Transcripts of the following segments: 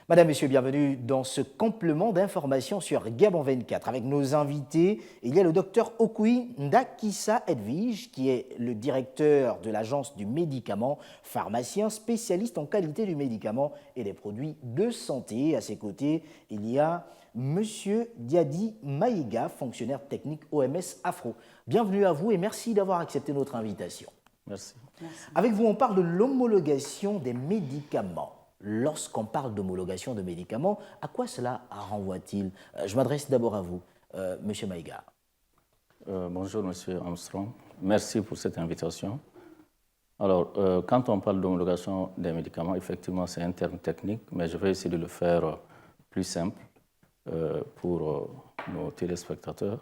Madame, Messieurs, bienvenue dans ce complément d'information sur Gabon 24. Avec nos invités, il y a le docteur Okui Ndakissa Edwige, qui est le directeur de l'Agence du médicament, pharmacien spécialiste en qualité du médicament et des produits de santé. À ses côtés, il y a Monsieur Diadi Maïga, fonctionnaire technique OMS Afro. Bienvenue à vous et merci d'avoir accepté notre invitation. Merci. Avec vous, on parle de l'homologation des médicaments. Lorsqu'on parle d'homologation de médicaments, à quoi cela renvoie-t-il? Je m'adresse d'abord à vous, Monsieur Maïga. Bonjour, Monsieur Armstrong. Merci pour cette invitation. Alors, quand on parle d'homologation des médicaments, effectivement, c'est un terme technique, mais je vais essayer de le faire plus simple pour nos téléspectateurs.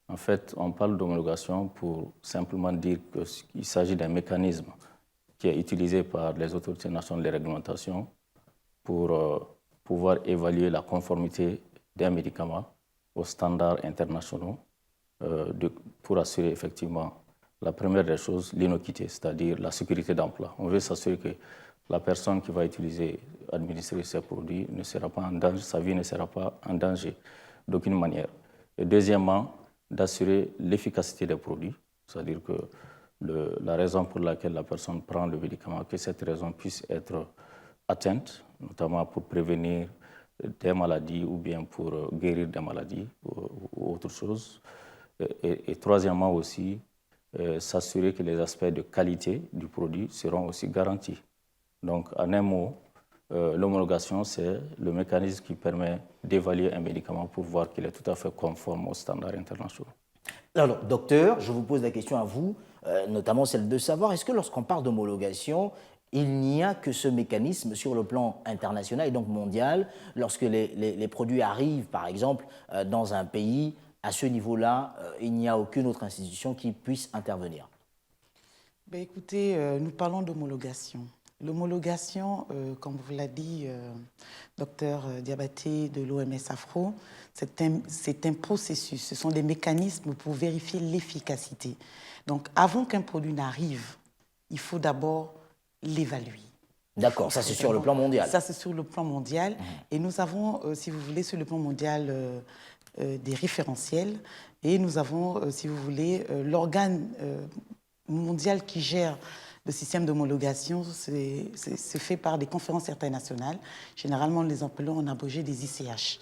En fait, on parle d'homologation pour simplement dire qu'il s'agit d'un mécanisme qui est utilisé par les autorités nationales de réglementation pour pouvoir évaluer la conformité d'un médicament aux standards internationaux pour assurer effectivement la première des choses, l'innocuité, c'est-à-dire la sécurité d'emploi. On veut s'assurer que la personne qui va administrer ces produits ne sera pas en danger, sa vie ne sera pas en danger d'aucune manière. Et deuxièmement, d'assurer l'efficacité des produits, c'est-à-dire que la raison pour laquelle la personne prend le médicament, que cette raison puisse être atteinte, notamment pour prévenir des maladies ou bien pour guérir des maladies ou autre chose. Et troisièmement aussi, s'assurer que les aspects de qualité du produit seront aussi garantis. Donc, en un mot, l'homologation, c'est le mécanisme qui permet d'évaluer un médicament pour voir qu'il est tout à fait conforme aux standards internationaux. Alors, docteur, je vous pose la question à vous, notamment celle de savoir, est-ce que lorsqu'on parle d'homologation, il n'y a que ce mécanisme sur le plan international et donc mondial, lorsque les produits arrivent, par exemple, dans un pays, à ce niveau-là, il n'y a aucune autre institution qui puisse intervenir? Ben écoutez, nous parlons d'homologation. L'homologation, comme vous l'a dit docteur Diabaté de l'OMS Afro, c'est un processus, ce sont des mécanismes pour vérifier l'efficacité. Donc avant qu'un produit n'arrive, il faut d'abord l'évaluer. D'accord, ça c'est sur le plan mondial. Ça c'est sur le plan mondial. Et nous avons, si vous voulez, sur le plan mondial, des référentiels. Et nous avons, si vous voulez, l'organe mondial qui gère le système d'homologation, c'est fait par des conférences internationales. Généralement, nous les appelons en abrégé des ICH.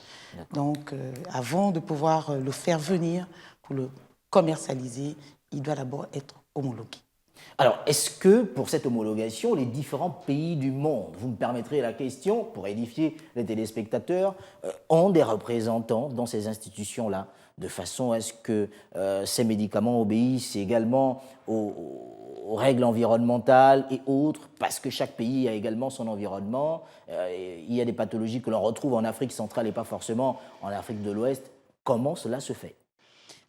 Donc, avant de pouvoir le faire venir pour le commercialiser, il doit d'abord être homologué. Alors, est-ce que pour cette homologation, les différents pays du monde, vous me permettrez la question pour édifier les téléspectateurs, ont des représentants dans ces institutions-là, de façon à ce que ces médicaments obéissent également aux règles environnementales et autres, parce que chaque pays a également son environnement. Il y a des pathologies que l'on retrouve en Afrique centrale et pas forcément en Afrique de l'Ouest. Comment cela se fait?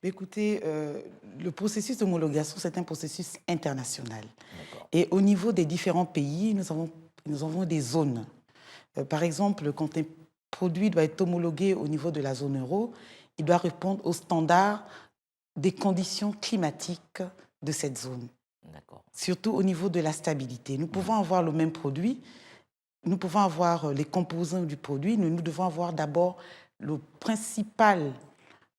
Écoutez, le processus d'homologation, c'est un processus international. Et au niveau des différents pays, nous avons des zones. Par exemple, quand un produit doit être homologué au niveau de la zone euro, il doit répondre aux standards des conditions climatiques de cette zone. Surtout au niveau de la stabilité. Nous pouvons avoir le même produit, nous pouvons avoir les composants du produit, mais nous devons avoir d'abord le principal,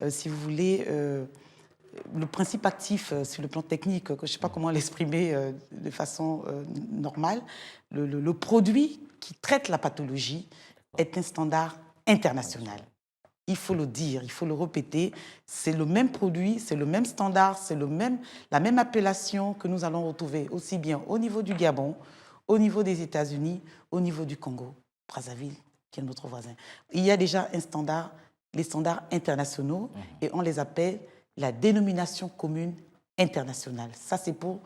si vous voulez, le principe actif sur le plan technique, que je ne sais pas comment l'exprimer de façon normale, le produit qui traite la pathologie est un standard international. Il faut le dire, il faut le répéter. C'est le même produit, c'est le même standard, c'est la même appellation que nous allons retrouver aussi bien au niveau du Gabon, au niveau des États-Unis, au niveau du Congo, Brazzaville, qui est notre voisin. Il y a déjà un standard, les standards internationaux, et on les appelle la dénomination commune internationale. Ça, c'est pour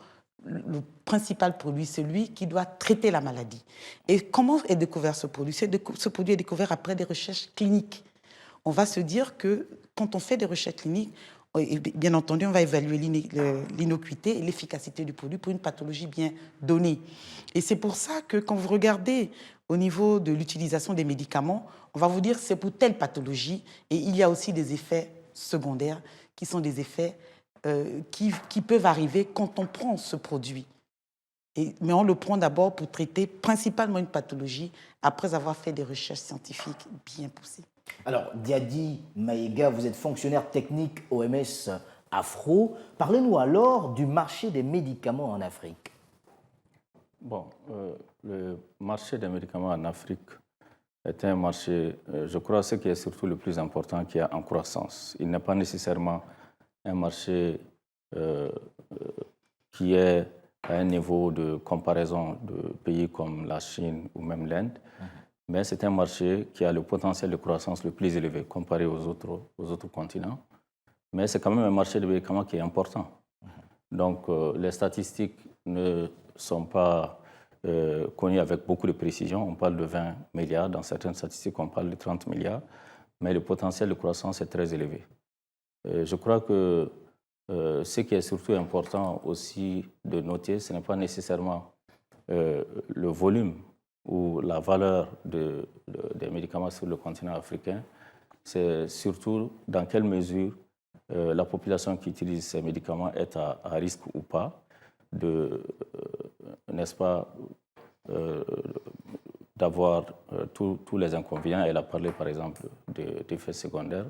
le principal produit, celui qui doit traiter la maladie. Et comment est découvert ce produit? Ce produit est découvert après des recherches cliniques. On va se dire que quand on fait des recherches cliniques, bien entendu, on va évaluer l'innocuité et l'efficacité du produit pour une pathologie bien donnée. Et c'est pour ça que quand vous regardez au niveau de l'utilisation des médicaments, on va vous dire que c'est pour telle pathologie. Et il y a aussi des effets secondaires qui sont des effets qui peuvent arriver quand on prend ce produit. Mais on le prend d'abord pour traiter principalement une pathologie après avoir fait des recherches scientifiques bien poussées. Alors, Diadi Maïga, vous êtes fonctionnaire technique OMS Afro. Parlez-nous alors du marché des médicaments en Afrique. Bon, le marché des médicaments en Afrique est un marché, je crois, ce qui est surtout le plus important, qui est en croissance. Il n'est pas nécessairement un marché qui est à un niveau de comparaison de pays comme la Chine ou même l'Inde, mais c'est un marché qui a le potentiel de croissance le plus élevé comparé aux autres continents. Mais c'est quand même un marché de médicaments qui est important. Donc, les statistiques ne sont pas connues avec beaucoup de précision. On parle de 20 milliards, dans certaines statistiques, on parle de 30 milliards, mais le potentiel de croissance est très élevé. Je crois que ce qui est surtout important aussi de noter, ce n'est pas nécessairement le volume ou la valeur des médicaments sur le continent africain, c'est surtout dans quelle mesure la population qui utilise ces médicaments est à risque ou pas n'est-ce pas, d'avoir tous les inconvénients. Elle a parlé par exemple d'effets secondaires,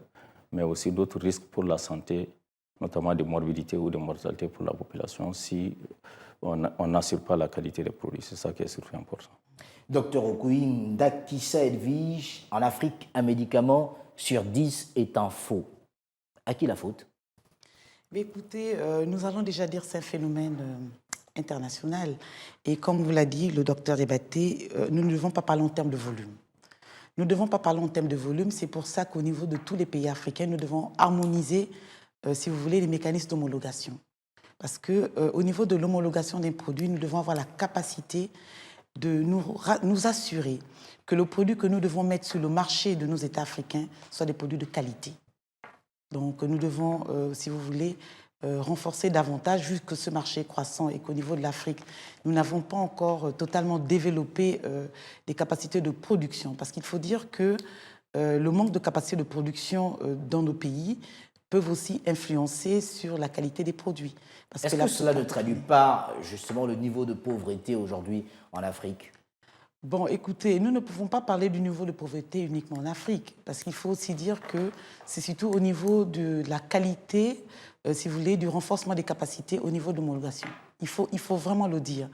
mais aussi d'autres risques pour la santé, notamment de morbidité ou de mortalité pour la population si on n'assure pas la qualité des produits. C'est ça qui est surtout important. Docteur Okouim, Dakissa Edwige, en Afrique, un médicament sur 10 est un faux. À qui la faute? Mais écoutez, nous allons déjà dire que c'est un phénomène international. Et comme vous l'a dit le docteur Diabaté, nous ne devons pas parler en termes de volume. Nous ne devons pas parler en termes de volume. C'est pour ça qu'au niveau de tous les pays africains, nous devons harmoniser, si vous voulez, les mécanismes d'homologation. Parce qu'au niveau de l'homologation d'un produit, nous devons avoir la capacité de nous assurer que le produit que nous devons mettre sur le marché de nos États africains soit des produits de qualité. Donc nous devons, si vous voulez, renforcer davantage, vu que ce marché est croissant et qu'au niveau de l'Afrique, nous n'avons pas encore totalement développé des capacités de production. Parce qu'il faut dire que le manque de capacité de production dans nos pays peuvent aussi influencer sur la qualité des produits. Est-ce que cela ne traduit pas justement le niveau de pauvreté aujourd'hui en Afrique? Bon, écoutez, nous ne pouvons pas parler du niveau de pauvreté uniquement en Afrique, parce qu'il faut aussi dire que c'est surtout au niveau de la qualité, si vous voulez, du renforcement des capacités au niveau de l'homologation. Il faut vraiment le dire,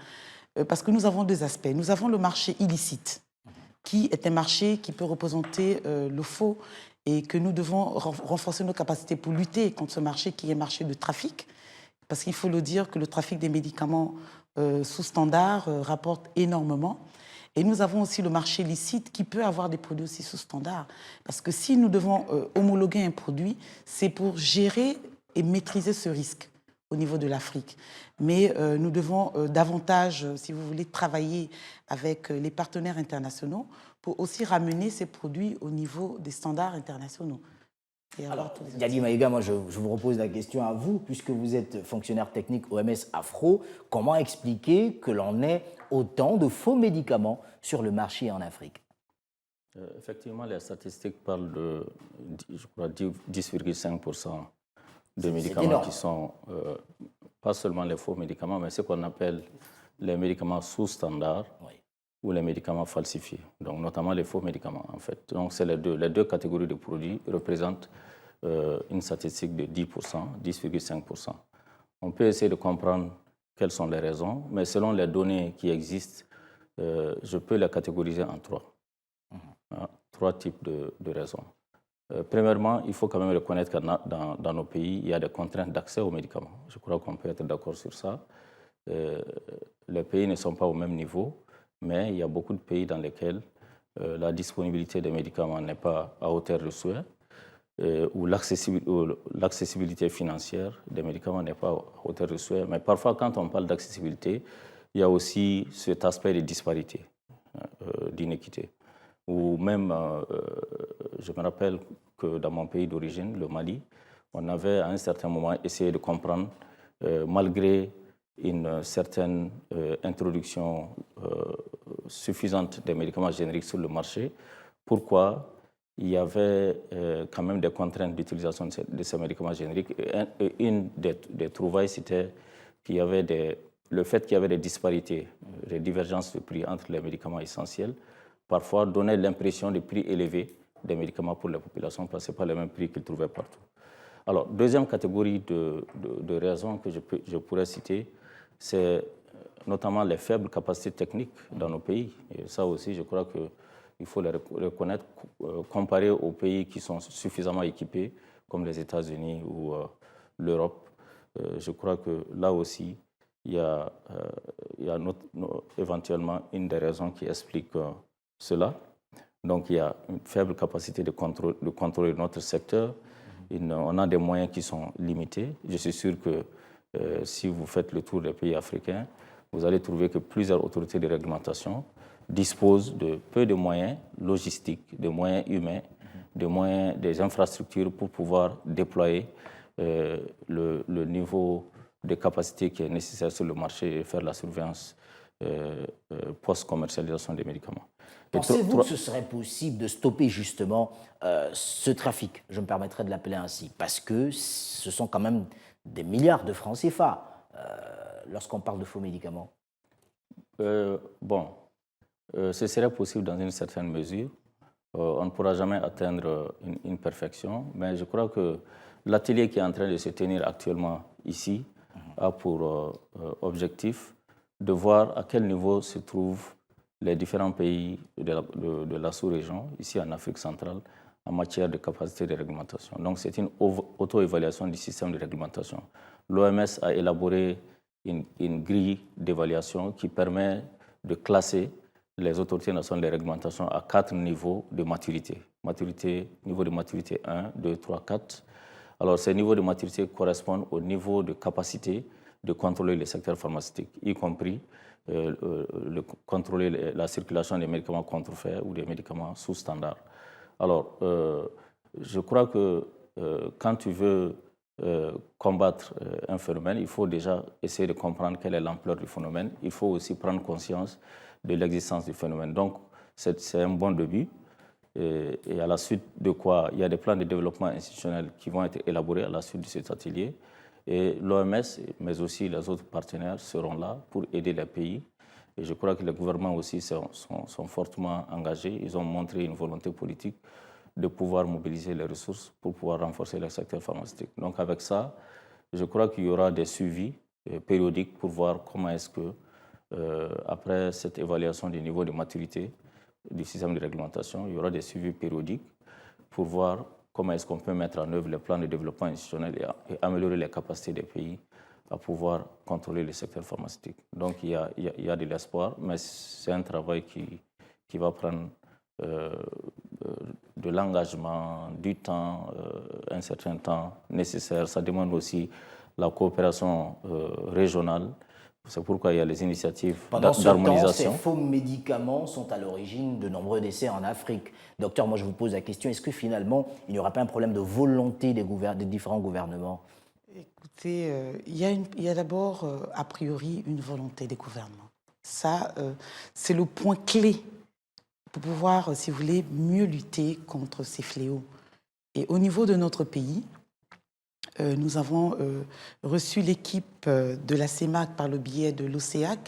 parce que nous avons deux aspects. Nous avons le marché illicite, qui est un marché qui peut représenter le faux, et que nous devons renforcer nos capacités pour lutter contre ce marché qui est un marché de trafic, parce qu'il faut le dire que le trafic des médicaments sous standard rapporte énormément. Et nous avons aussi le marché licite qui peut avoir des produits aussi sous standard. Parce que si nous devons homologuer un produit, c'est pour gérer et maîtriser ce risque au niveau de l'Afrique. Mais nous devons davantage, si vous voulez, travailler avec les partenaires internationaux pour aussi ramener ces produits au niveau des standards internationaux. Alors, Diadi Maïga, moi je vous repose la question à vous, puisque vous êtes fonctionnaire technique OMS Afro. Comment expliquer que l'on ait autant de faux médicaments sur le marché en Afrique? Effectivement, les statistiques parlent de, je crois, 10,5% de médicaments qui sont pas seulement les faux médicaments, mais ce qu'on appelle les médicaments sous standard. Oui. Ou les médicaments falsifiés, donc notamment les faux médicaments en fait. Donc c'est les deux catégories de produits représentent une statistique de 10%, 10,5%. On peut essayer de comprendre quelles sont les raisons, mais selon les données qui existent, je peux les catégoriser en trois. Trois types de raisons. Premièrement, il faut quand même reconnaître que dans nos pays, il y a des contraintes d'accès aux médicaments. Je crois qu'on peut être d'accord sur ça. Les pays ne sont pas au même niveau, mais il y a beaucoup de pays dans lesquels la disponibilité des médicaments n'est pas à hauteur de souhait, où l'accessibilité financière des médicaments n'est pas à hauteur de souhait. Mais parfois, quand on parle d'accessibilité, il y a aussi cet aspect de disparité, d'inéquité. Ou même, je me rappelle que dans mon pays d'origine, le Mali, on avait à un certain moment essayé de comprendre, malgré une certaine introduction suffisante des médicaments génériques sur le marché, pourquoi il y avait quand même des contraintes d'utilisation de ces médicaments génériques. Et une des trouvailles, c'était qu'il y avait des le fait qu'il y avait des disparités, des divergences de prix entre les médicaments essentiels, parfois donnait l'impression de prix élevés des médicaments pour la population, parce que ce n'est pas les mêmes prix qu'ils trouvaient partout. Alors, deuxième catégorie de raisons que je pourrais citer, c'est notamment les faibles capacités techniques dans nos pays. Et ça aussi, je crois qu'il faut les reconnaître, comparé aux pays qui sont suffisamment équipés, comme les États-Unis ou l'Europe. Je crois que là aussi, il y a éventuellement une des raisons qui explique cela. Donc, il y a une faible capacité de contrôler notre secteur. On a des moyens qui sont limités. Je suis sûr que si vous faites le tour des pays africains, vous allez trouver que plusieurs autorités de réglementation disposent de peu de moyens logistiques, de moyens humains, des infrastructures pour pouvoir déployer le niveau de capacité qui est nécessaire sur le marché et faire la surveillance post-commercialisation des médicaments. Pensez-vous que ce serait possible de stopper justement ce trafic, je me permettrai de l'appeler ainsi, parce que ce sont quand même des milliards de francs CFA lorsqu'on parle de faux médicaments? Ce serait possible dans une certaine mesure. On ne pourra jamais atteindre une perfection, mais je crois que l'atelier qui est en train de se tenir actuellement ici a pour objectif de voir à quel niveau se trouvent les différents pays de la sous-région, ici en Afrique centrale, en matière de capacité de réglementation. Donc c'est une auto-évaluation du système de réglementation. L'OMS a élaboré une grille d'évaluation qui permet de classer les autorités nationales de réglementation à 4 niveaux de maturité. Niveau de maturité 1, 2, 3, 4. Alors ces niveaux de maturité correspondent au niveau de capacité de contrôler le secteur pharmaceutique, y compris contrôler la circulation des médicaments contrefaits ou des médicaments sous standard. Alors, je crois que quand tu veux combattre un phénomène, il faut déjà essayer de comprendre quelle est l'ampleur du phénomène. Il faut aussi prendre conscience de l'existence du phénomène. Donc, c'est un bon début. Et à la suite de quoi, il y a des plans de développement institutionnel qui vont être élaborés à la suite de cet atelier. Et l'OMS, mais aussi les autres partenaires seront là pour aider les pays. Et je crois que les gouvernements aussi sont fortement engagés. Ils ont montré une volonté politique de pouvoir mobiliser les ressources pour pouvoir renforcer le secteur pharmaceutique. Donc avec ça, je crois qu'il y aura des suivis périodiques pour voir comment est-ce que, après cette évaluation du niveau de maturité du système de réglementation, il y aura des suivis périodiques pour voir comment est-ce qu'on peut mettre en œuvre les plans de développement institutionnel et améliorer les capacités des pays à pouvoir contrôler le secteur pharmaceutique. Donc il y a de l'espoir, mais c'est un travail qui va prendre de l'engagement, du temps, un certain temps nécessaire. Ça demande aussi la coopération régionale. C'est pourquoi il y a les initiatives d'harmonisation. Pendant ce temps, ces faux médicaments sont à l'origine de nombreux décès en Afrique. Docteur, moi je vous pose la question, est-ce que finalement il n'y aura pas un problème de volonté des différents gouvernements? Écoutez, il y a d'abord, a priori, une volonté des gouvernements. Ça, c'est le point clé pour pouvoir, si vous voulez, mieux lutter contre ces fléaux. Et au niveau de notre pays, nous avons reçu l'équipe de la CEMAC par le biais de l'OCEAC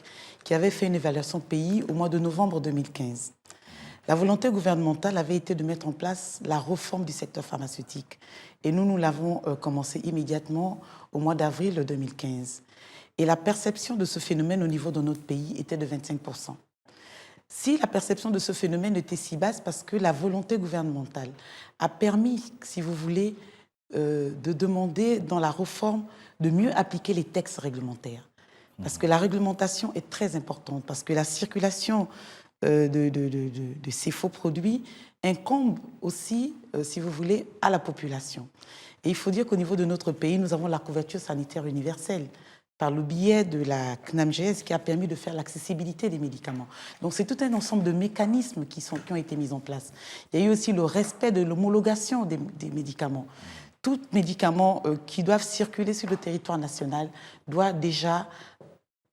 qui avait fait une évaluation pays au mois de novembre 2015. La volonté gouvernementale avait été de mettre en place la réforme du secteur pharmaceutique. Et nous l'avons commencé immédiatement au mois d'avril 2015. Et la perception de ce phénomène au niveau de notre pays était de 25%. Si la perception de ce phénomène était si basse, parce que la volonté gouvernementale a permis, si vous voulez, de demander dans la réforme de mieux appliquer les textes réglementaires. Parce que la réglementation est très importante, parce que la circulation de ces faux produits incombe aussi, si vous voulez, à la population. Et il faut dire qu'au niveau de notre pays, nous avons la couverture sanitaire universelle par le biais de la CNAMGS qui a permis de faire l'accessibilité des médicaments. Donc c'est tout un ensemble de mécanismes qui ont été mis en place. Il y a eu aussi le respect de l'homologation des médicaments. Tout médicament qui doivent circuler sur le territoire national doit déjà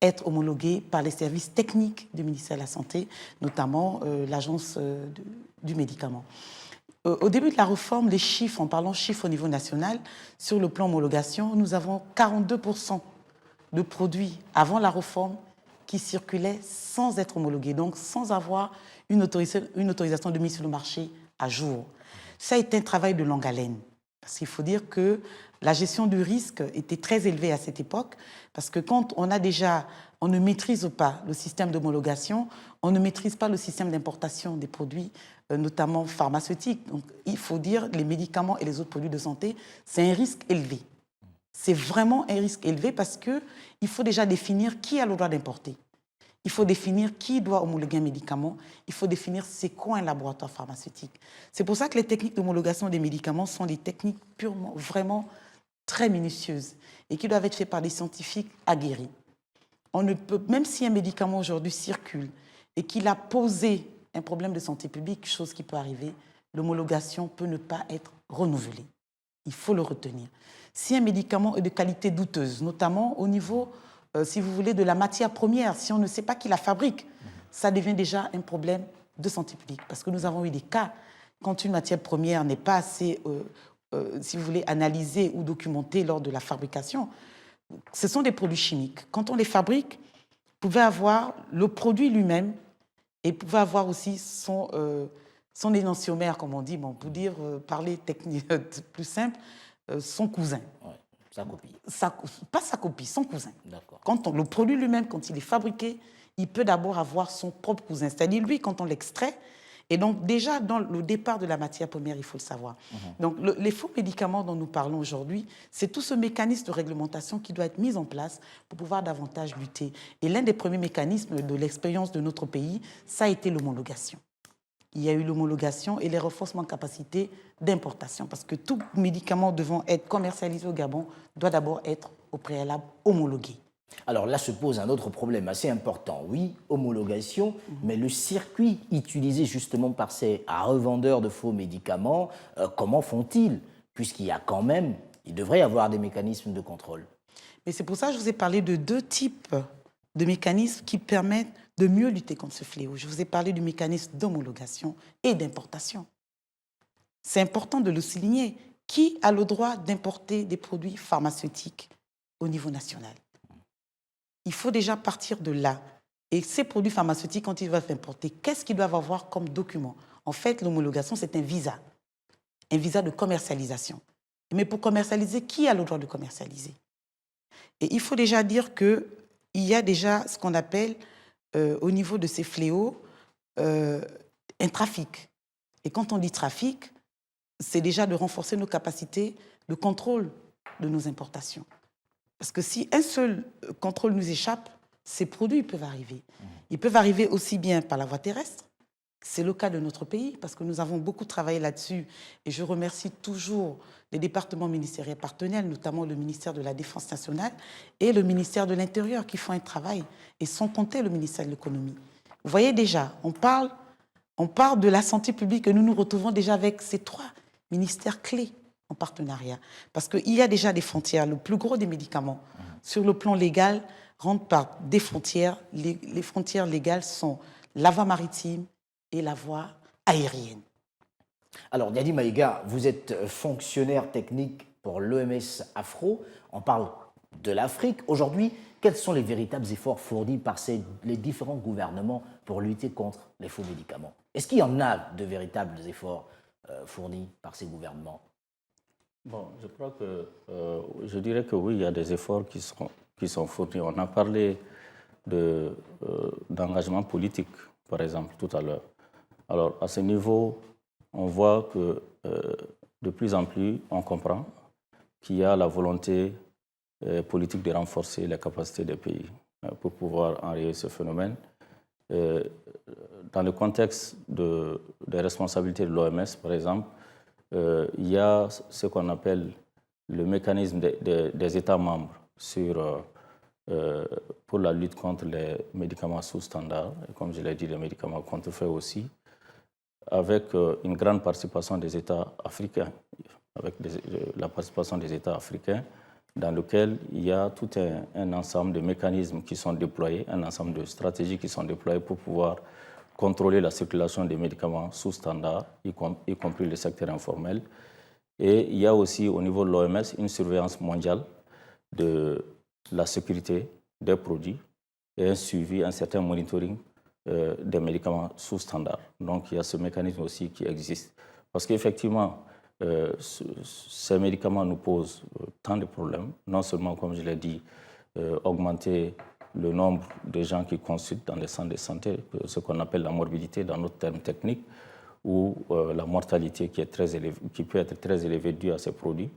être homologué par les services techniques du ministère de la Santé, notamment l'Agence du médicament. Au début de la réforme, les chiffres, en parlant chiffres au niveau national, sur le plan homologation, nous avons 42% de produits avant la réforme qui circulaient sans être homologués, donc sans avoir une autorisation de mise sur le marché à jour. Ça a été un travail de longue haleine, parce qu'il faut dire que la gestion du risque était très élevée à cette époque, parce que quand on ne maîtrise pas le système d'homologation, on ne maîtrise pas le système d'importation des produits, notamment pharmaceutiques. Donc, il faut dire les médicaments et les autres produits de santé, c'est un risque élevé. C'est vraiment un risque élevé parce qu'il faut déjà définir qui a le droit d'importer. Il faut définir qui doit homologuer un médicament. Il faut définir c'est quoi un laboratoire pharmaceutique. C'est pour ça que les techniques d'homologation des médicaments sont des techniques purement, vraiment très minutieuses et qui doivent être faites par des scientifiques aguerris. On ne peut, même si un médicament aujourd'hui circule et qu'il a posé un problème de santé publique, chose qui peut arriver, l'homologation peut ne pas être renouvelée. Il faut le retenir. Si un médicament est de qualité douteuse, notamment au niveau, si vous voulez, de la matière première, si on ne sait pas qui la fabrique, ça devient déjà un problème de santé publique. Parce que nous avons eu des cas quand une matière première n'est pas assez, si vous voulez, analysée ou documentée lors de la fabrication. Ce sont des produits chimiques. Quand on les fabrique, vous pouvez avoir le produit lui-même et vous pouvez avoir aussi son énantiomère, comme on dit, bon, pour dire, parler technique plus simple, son cousin. Ouais, sa copie. Pas sa copie, son cousin. D'accord. Le produit lui-même, quand il est fabriqué, il peut d'abord avoir son propre cousin. C'est-à-dire, lui, quand on l'extrait, et donc déjà, dans le départ de la matière première, il faut le savoir. Donc, les faux médicaments dont nous parlons aujourd'hui, c'est tout ce mécanisme de réglementation qui doit être mis en place pour pouvoir davantage lutter. Et l'un des premiers mécanismes de l'expérience de notre pays, ça a été l'homologation. Il y a eu l'homologation et les renforcements de capacité d'importation, parce que tout médicament devant être commercialisé au Gabon doit d'abord être au préalable homologué. Alors là se pose un autre problème assez important. Oui, homologation, mais le circuit utilisé justement par ces revendeurs de faux médicaments, comment font-ils? Puisqu'il y a quand même, il devrait y avoir des mécanismes de contrôle. Mais c'est pour ça que je vous ai parlé de deux types de mécanismes qui permettent de mieux lutter contre ce fléau. Je vous ai parlé du mécanisme d'homologation et d'importation. C'est important de le souligner. Qui a le droit d'importer des produits pharmaceutiques au niveau national? Il faut déjà partir de là. Et ces produits pharmaceutiques, quand ils doivent importer, qu'est-ce qu'ils doivent avoir comme document? En fait, l'homologation, c'est un visa de commercialisation. Mais pour commercialiser, qui a le droit de commercialiser? Et il faut déjà dire qu'il y a déjà ce qu'on appelle, au niveau de ces fléaux, un trafic. Et quand on dit trafic, c'est déjà de renforcer nos capacités de contrôle de nos importations. Parce que si un seul contrôle nous échappe, ces produits peuvent arriver. Ils peuvent arriver aussi bien par la voie terrestre. C'est le cas de notre pays, parce que nous avons beaucoup travaillé là-dessus. Et je remercie toujours les départements ministériels partenaires, notamment le ministère de la Défense nationale et le ministère de l'Intérieur, qui font un travail, et sans compter le ministère de l'Économie. Vous voyez déjà, on parle de la santé publique, et nous nous retrouvons déjà avec ces trois ministères clés en partenariat. Parce qu'il y a déjà des frontières. Le plus gros des médicaments, sur le plan légal, rentrent par des frontières. Les frontières légales sont la voie maritime et la voie aérienne. Alors, Diady Maïga, vous êtes fonctionnaire technique pour l'OMS Afro. On parle de l'Afrique. Aujourd'hui, quels sont les véritables efforts fournis par les différents gouvernements pour lutter contre les faux médicaments? Est-ce qu'il y en a de véritables efforts fournis par ces gouvernements? Bon, je dirais que oui, il y a des efforts qui sont fournis. On a parlé d'engagement politique, par exemple, tout à l'heure. Alors, à ce niveau, on voit que de plus en plus, on comprend qu'il y a la volonté politique de renforcer les capacités des pays pour pouvoir enrayer ce phénomène. Dans le contexte des responsabilités de l'OMS, par exemple, il y a ce qu'on appelle le mécanisme des États membres pour la lutte contre les médicaments sous-standard, et comme je l'ai dit, les médicaments contrefaits aussi, avec une grande participation des États africains, avec la participation des États africains, dans lequel il y a tout un ensemble de mécanismes qui sont déployés, un ensemble de stratégies qui sont déployées pour pouvoir contrôler la circulation des médicaments sous-standard, y compris le secteur informel. Et il y a aussi au niveau de l'OMS une surveillance mondiale la sécurité des produits et un suivi, un certain monitoring des médicaments sous standard. Donc il y a ce mécanisme aussi qui existe. Parce qu'effectivement, ces médicaments nous posent tant de problèmes, non seulement, comme je l'ai dit, augmenter le nombre de gens qui consultent dans les centres de santé, ce qu'on appelle la morbidité dans notre terme technique, ou la mortalité qui peut être très élevée due à ces produits.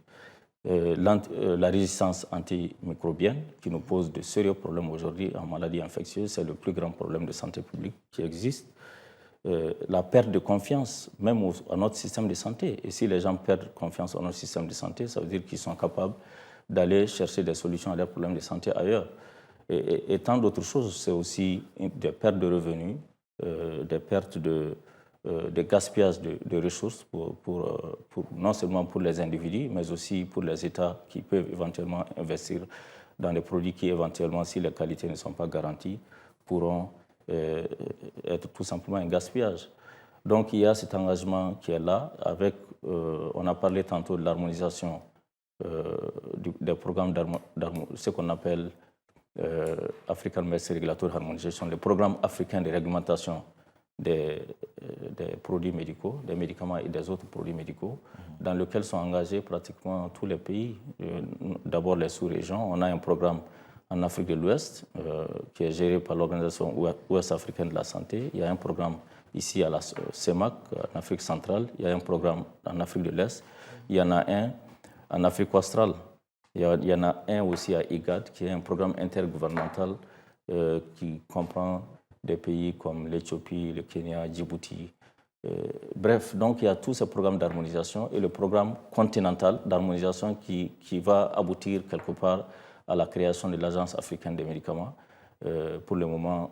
La résistance antimicrobienne qui nous pose de sérieux problèmes aujourd'hui en maladies infectieuses, c'est le plus grand problème de santé publique qui existe. La perte de confiance même à notre système de santé. Et si les gens perdent confiance en notre système de santé, ça veut dire qu'ils sont capables d'aller chercher des solutions à leurs problèmes de santé ailleurs. Et tant d'autres choses, c'est aussi des pertes de revenus, des pertes de gaspillage de ressources non seulement pour les individus, mais aussi pour les États qui peuvent éventuellement investir dans des produits qui, éventuellement, si les qualités ne sont pas garanties, pourront être tout simplement un gaspillage. Donc il y a cet engagement qui est là, avec, on a parlé tantôt de l'harmonisation des programmes ce qu'on appelle African Medicine Regulatory Harmonization, le programme africain de réglementation des produits médicaux, des médicaments et des autres produits médicaux, dans lequel sont engagés pratiquement tous les pays, d'abord les sous-régions. On a un programme en Afrique de l'Ouest qui est géré par l'Organisation ouest-africaine de la santé. Il y a un programme ici à la CEMAC, en Afrique centrale. Il y a un programme en Afrique de l'Est. Il y en a un en Afrique australe. Il y en a un aussi à IGAD, qui est un programme intergouvernemental qui comprend des pays comme l'Éthiopie, le Kenya, Djibouti. Bref, donc il y a tous ces programmes d'harmonisation et le programme continental d'harmonisation qui va aboutir quelque part à la création de l'Agence africaine des médicaments. Pour le moment,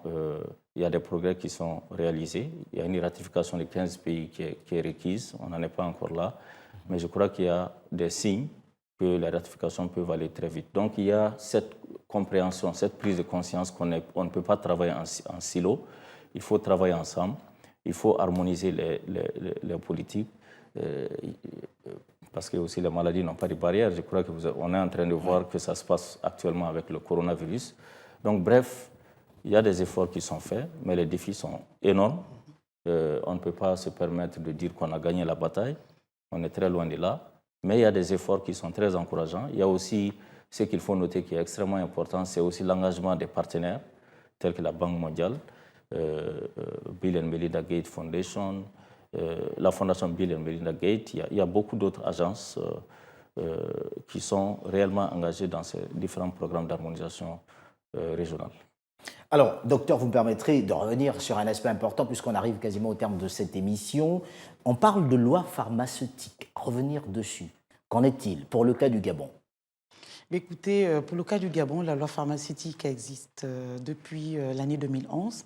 il y a des progrès qui sont réalisés. Il y a une ratification de 15 pays qui est requise. On n'en est pas encore là. Mais je crois qu'il y a des signes que la ratification peut aller très vite. Donc il y a cette compréhension, cette prise de conscience qu'on ne peut pas travailler en silo. Il faut travailler ensemble. Il faut harmoniser les politiques. Parce que aussi les maladies n'ont pas de barrières. Je crois qu'on est en train de voir que ça se passe actuellement avec le coronavirus. Donc bref, il y a des efforts qui sont faits, mais les défis sont énormes. On ne peut pas se permettre de dire qu'on a gagné la bataille. On est très loin de là. Mais il y a des efforts qui sont très encourageants. Il y a aussi ce qu'il faut noter qui est extrêmement important, c'est aussi l'engagement des partenaires, tels que la Banque mondiale, Bill and Melinda Gates Foundation, la Fondation Bill and Melinda Gates. Il y a beaucoup d'autres agences qui sont réellement engagées dans ces différents programmes d'harmonisation régionale. Alors, docteur, vous me permettrez de revenir sur un aspect important puisqu'on arrive quasiment au terme de cette émission. On parle de loi pharmaceutique. Revenir dessus. Qu'en est-il pour le cas du Gabon? Écoutez, pour le cas du Gabon, la loi pharmaceutique existe depuis l'année 2011.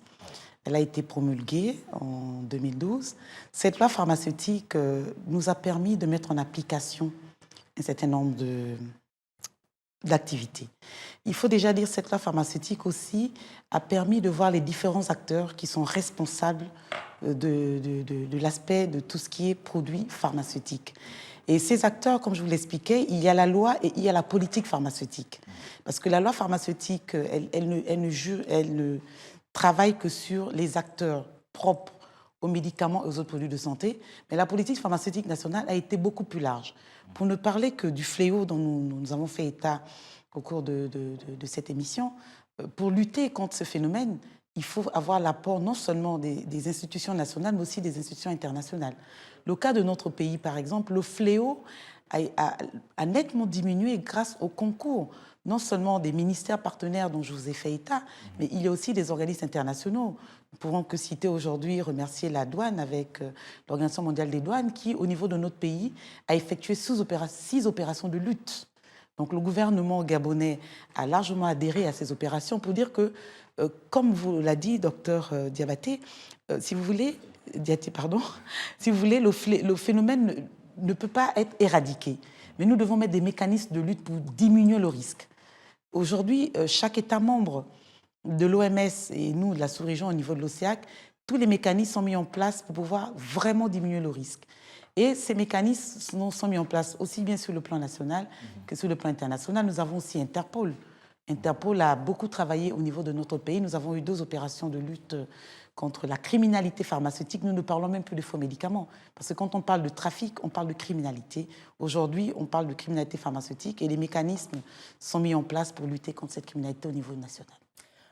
Elle a été promulguée en 2012. Cette loi pharmaceutique nous a permis de mettre en application un certain nombre d'activités. Il faut déjà dire que cette loi pharmaceutique aussi a permis de voir les différents acteurs qui sont responsables de l'aspect de tout ce qui est produit pharmaceutique. Et ces acteurs, comme je vous l'expliquais, il y a la loi et il y a la politique pharmaceutique. Parce que la loi pharmaceutique, elle ne travaille que sur les acteurs propres aux médicaments et aux autres produits de santé. Mais la politique pharmaceutique nationale a été beaucoup plus large. Pour ne parler que du fléau dont nous avons fait état au cours de cette émission, pour lutter contre ce phénomène, il faut avoir l'apport non seulement des institutions nationales, mais aussi des institutions internationales. Le cas de notre pays, par exemple, le fléau a nettement diminué grâce au concours, non seulement des ministères partenaires dont je vous ai fait état, mais il y a aussi des organismes internationaux. Nous pourrons que citer aujourd'hui, remercier la douane avec l'Organisation mondiale des douanes qui, au niveau de notre pays, a effectué 6 opérations de lutte. Donc le gouvernement gabonais a largement adhéré à ces opérations pour dire que, comme vous l'a dit, docteur Diabaté, si vous voulez, le phénomène ne peut pas être éradiqué. Mais nous devons mettre des mécanismes de lutte pour diminuer le risque. Aujourd'hui, chaque État membre de l'OMS et nous, de la sous-région au niveau de l'OCEAC, tous les mécanismes sont mis en place pour pouvoir vraiment diminuer le risque. Et ces mécanismes sont mis en place aussi bien sur le plan national que sur le plan international. Nous avons aussi Interpol. Interpol a beaucoup travaillé au niveau de notre pays. Nous avons eu 2 opérations de lutte contre la criminalité pharmaceutique. Nous ne parlons même plus de faux médicaments. Parce que quand on parle de trafic, on parle de criminalité. Aujourd'hui, on parle de criminalité pharmaceutique et les mécanismes sont mis en place pour lutter contre cette criminalité au niveau national.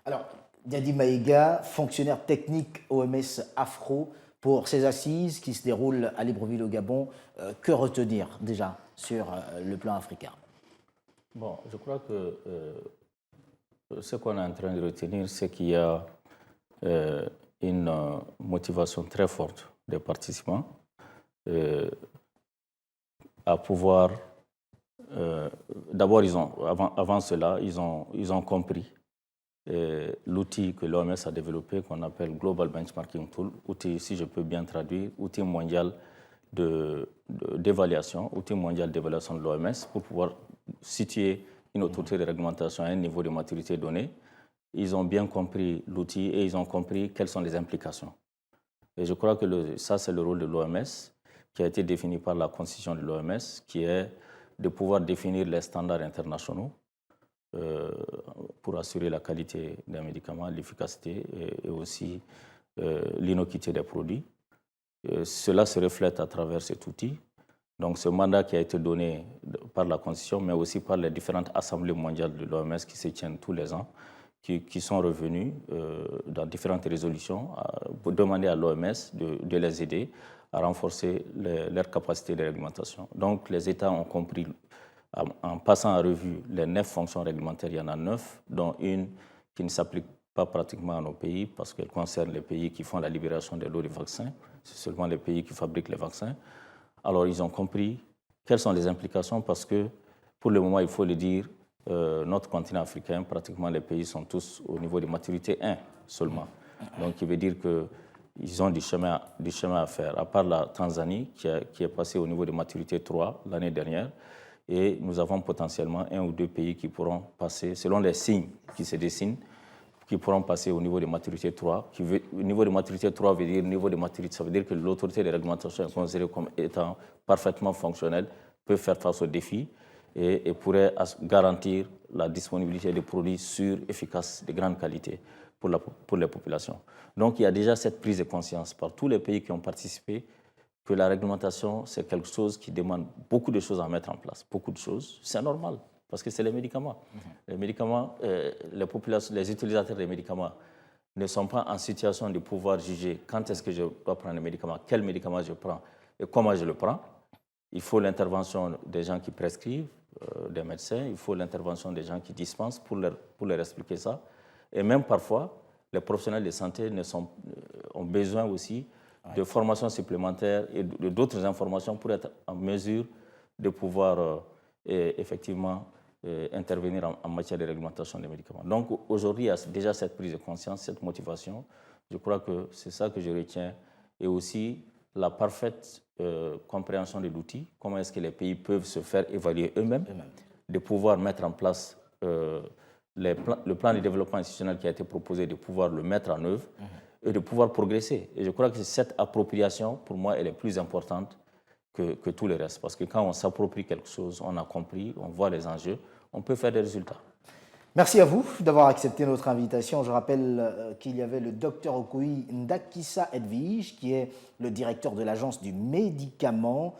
Alors, Diady Maïga, fonctionnaire technique OMS Afro, pour ces assises qui se déroulent à Libreville au Gabon, que retenir déjà sur le plan africain? Bon, je crois que ce qu'on est en train de retenir, c'est qu'il y a une motivation très forte des participants à pouvoir... D'abord, avant cela, ils ont compris l'outil que l'OMS a développé, qu'on appelle Global Benchmarking Tool, outil, si je peux bien traduire, outil mondial d'évaluation, outil mondial d'évaluation de l'OMS, pour pouvoir situer une autorité de réglementation à un niveau de maturité donné. Ils ont bien compris l'outil et ils ont compris quelles sont les implications. Et je crois que ça, c'est le rôle de l'OMS, qui a été défini par la constitution de l'OMS, qui est de pouvoir définir les standards internationaux pour assurer la qualité des médicaments, l'efficacité et aussi l'innocuité des produits. Cela se reflète à travers cet outil. Donc ce mandat qui a été donné par la Constitution, mais aussi par les différentes assemblées mondiales de l'OMS qui se tiennent tous les ans, qui sont revenus dans différentes résolutions pour demander à l'OMS de les aider à renforcer leur capacité de réglementation. Donc les États ont compris, en passant en revue les 9 fonctions réglementaires, il y en a 9, dont une qui ne s'applique pas pratiquement à nos pays parce qu'elle concerne les pays qui font la libération des lots de vaccins. C'est seulement les pays qui fabriquent les vaccins. Alors ils ont compris quelles sont les implications parce que pour le moment, il faut le dire, notre continent africain, pratiquement les pays sont tous au niveau de maturité 1 seulement. Donc il veut dire qu'ils ont du chemin à faire, à part la Tanzanie qui est passée au niveau de maturité 3 l'année dernière. Et nous avons potentiellement 1 ou 2 pays qui pourront passer, selon les signes qui se dessinent, qui pourront passer au niveau de maturité 3. Au niveau de maturité 3 veut dire niveau de maturité, ça veut dire que l'autorité de réglementation est considérée comme étant parfaitement fonctionnelle, peut faire face aux défis et pourrait garantir la disponibilité de produits sûrs, efficaces, de grande qualité pour les populations. Donc il y a déjà cette prise de conscience par tous les pays qui ont participé que la réglementation, c'est quelque chose qui demande beaucoup de choses à mettre en place, beaucoup de choses. C'est normal, parce que c'est les médicaments. Les médicaments, les utilisateurs des médicaments ne sont pas en situation de pouvoir juger quand est-ce que je dois prendre le médicament, quel médicament je prends et comment je le prends. Il faut l'intervention des gens qui prescrivent, des médecins, il faut l'intervention des gens qui dispensent pour leur expliquer ça. Et même parfois, les professionnels de santé ont besoin aussi de formations supplémentaires et d'autres informations pour être en mesure de pouvoir effectivement intervenir en matière de réglementation des médicaments. Donc aujourd'hui, il y a déjà cette prise de conscience, cette motivation. Je crois que c'est ça que je retiens. Et aussi la parfaite compréhension de l'outil, comment est-ce que les pays peuvent se faire évaluer eux-mêmes, de pouvoir mettre en place le plan de développement institutionnel qui a été proposé, de pouvoir le mettre en œuvre et de pouvoir progresser. Et je crois que cette appropriation, pour moi, elle est plus importante que tout le reste. Parce que quand on s'approprie quelque chose, on a compris, on voit les enjeux, on peut faire des résultats. Merci à vous d'avoir accepté notre invitation. Je rappelle qu'il y avait le docteur Okoui Ndakisa Edwige, qui est le directeur de l'Agence du médicament,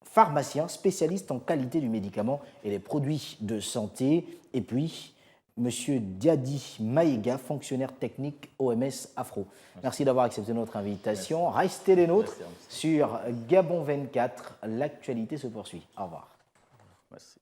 pharmacien, spécialiste en qualité du médicament et les produits de santé. Et puis, Monsieur Diady Maïga, fonctionnaire technique OMS Afro. Merci d'avoir accepté notre invitation. Merci. Restez les nôtres sur Gabon 24. L'actualité se poursuit. Au revoir. Merci.